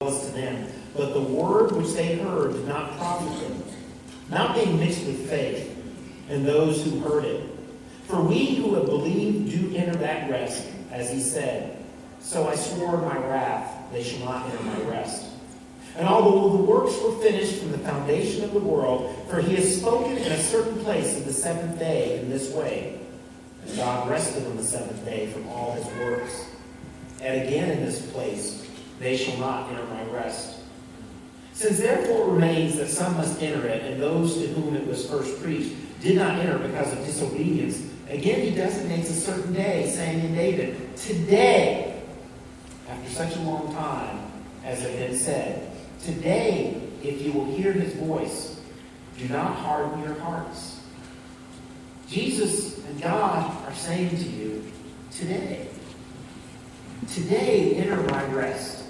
was to them. But the word which they heard did not profit them, not being mixed with faith in those who heard it. For we who have believed do enter that rest, as he said, so I swore in my wrath, they shall not enter my rest. And although the works were finished from the foundation of the world, for he has spoken in a certain place of the seventh day in this way, and God rested on the seventh day from all his works. And again in this place, they shall not enter my rest. Since therefore it remains that some must enter it, and those to whom it was first preached did not enter because of disobedience, again he designates a certain day, saying in David, today, after such a long time, as it had said, today, if you will hear his voice, do not harden your hearts. Jesus and God are saying to you, today, enter my rest.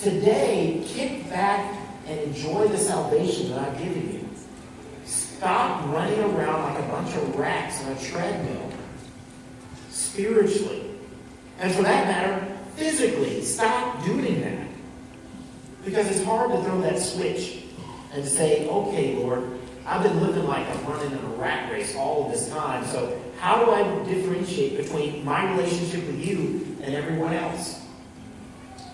Today, kick back and enjoy the salvation that I've given you. Stop running around like a bunch of rats on a treadmill, spiritually. And for that matter, physically, stop doing that. Because it's hard to throw that switch and say, okay, Lord, I've been living like I'm running in a rat race all of this time, so how do I differentiate between my relationship with you and everyone else?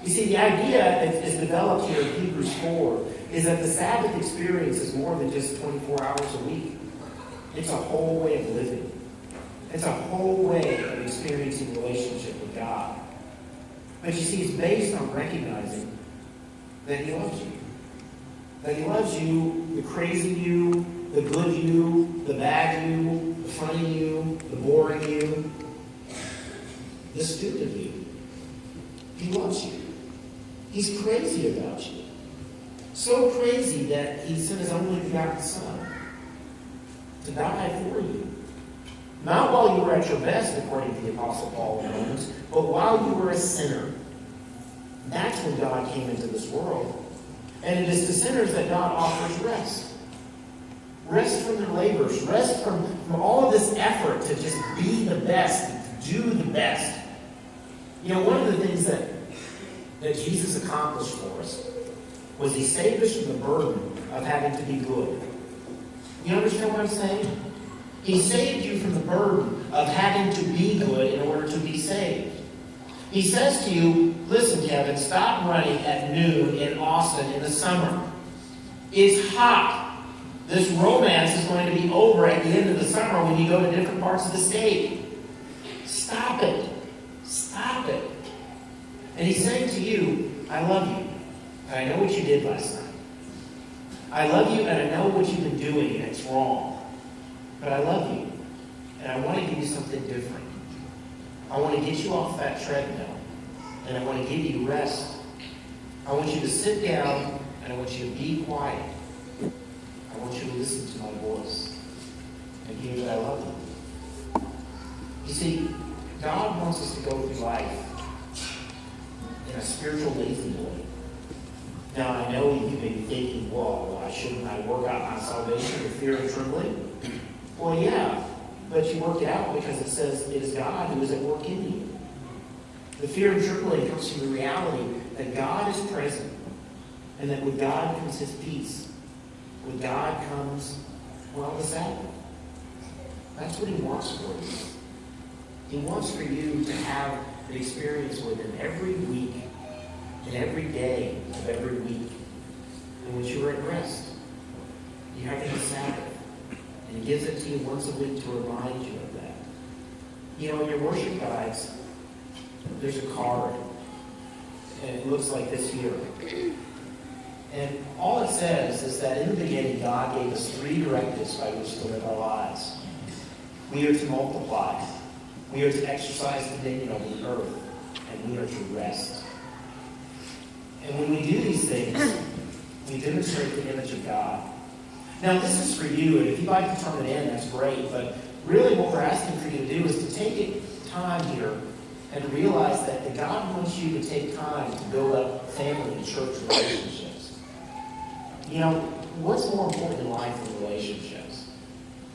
You see, the idea that is developed here in Hebrews 4 is that the Sabbath experience is more than just 24 hours a week. It's a whole way of living. It's a whole way of experiencing relationship with God. But you see, it's based on recognizing that he loves you. That he loves you, the crazy you, the good you, the bad you, the funny you, the boring you, the stupid you. He loves you. He's crazy about you. So crazy that he sent his only begotten Son to die for you. Not while you were at your best, according to the Apostle Paul in Romans, but while you were a sinner. That's when God came into this world. And it is to sinners that God offers rest. Rest from their labors. Rest from all of this effort to just be the best, to do the best. You know, one of the things that Jesus accomplished for us was he saved us from the burden of having to be good. You understand what I'm saying? He saved you from the burden of having to be good in order to be saved. He says to you, listen, Kevin, stop running at noon in Austin in the summer. It's hot. This romance is going to be over at the end of the summer when you go to different parts of the state. Stop it. Stop it. And he's saying to you, I love you. And I know what you did last night. I love you and I know what you've been doing and it's wrong. But I love you. And I want to give you something different. I want to get you off that treadmill. And I want to give you rest. I want you to sit down and I want you to be quiet. I want you to listen to my voice and hear that I love you. You see, God wants us to go through life in a spiritual lazy way. Now, I know you may be thinking, well, why shouldn't I work out my salvation with fear and trembling? Well, yeah, but you work it out because it says it is God who is at work in you. The fear and trembling comes from the reality that God is present and that with God comes his peace. With God comes, well, the Sabbath. That's what he wants for you. He wants for you to have an experience with him every week and every day of every week in which you are at rest. You have the Sabbath. And he gives it to you once a week to remind you of that. You know, in your worship guides, there's a card. And it looks like this here. And all it says is that in the beginning, God gave us 3 directives by which to live our lives. We are to multiply. We are to exercise dominion over the earth. And we are to rest. And when we do these things, we demonstrate the image of God. Now, this is for you, and if you'd like to turn it in, that's great. But really what we're asking for you to do is to take time here and realize that God wants you to take time to build up family and church relationships. You know, what's more important in life than relationships?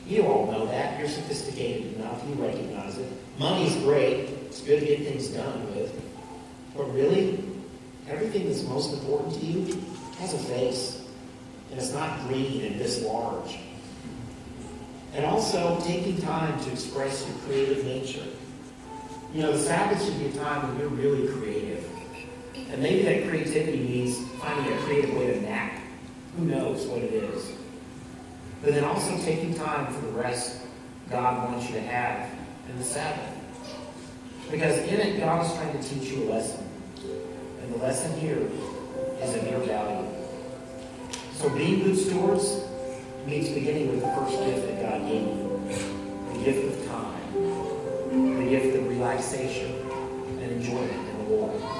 You all know that. You're sophisticated enough. You recognize it. Money's great. It's good to get things done with. But really, everything that's most important to you has a face. And it's not green and this large. And also taking time to express your creative nature. You know, the Sabbath should be a time when you're really creative. And maybe that creativity means finding a creative way to nap. Who knows what it is. But then also taking time for the rest God wants you to have in the Sabbath. Because in it, God is trying to teach you a lesson. And the lesson here is of your value. So being good stewards means beginning with the first gift that God gave you. The gift of time. The gift of relaxation and enjoyment in the Lord.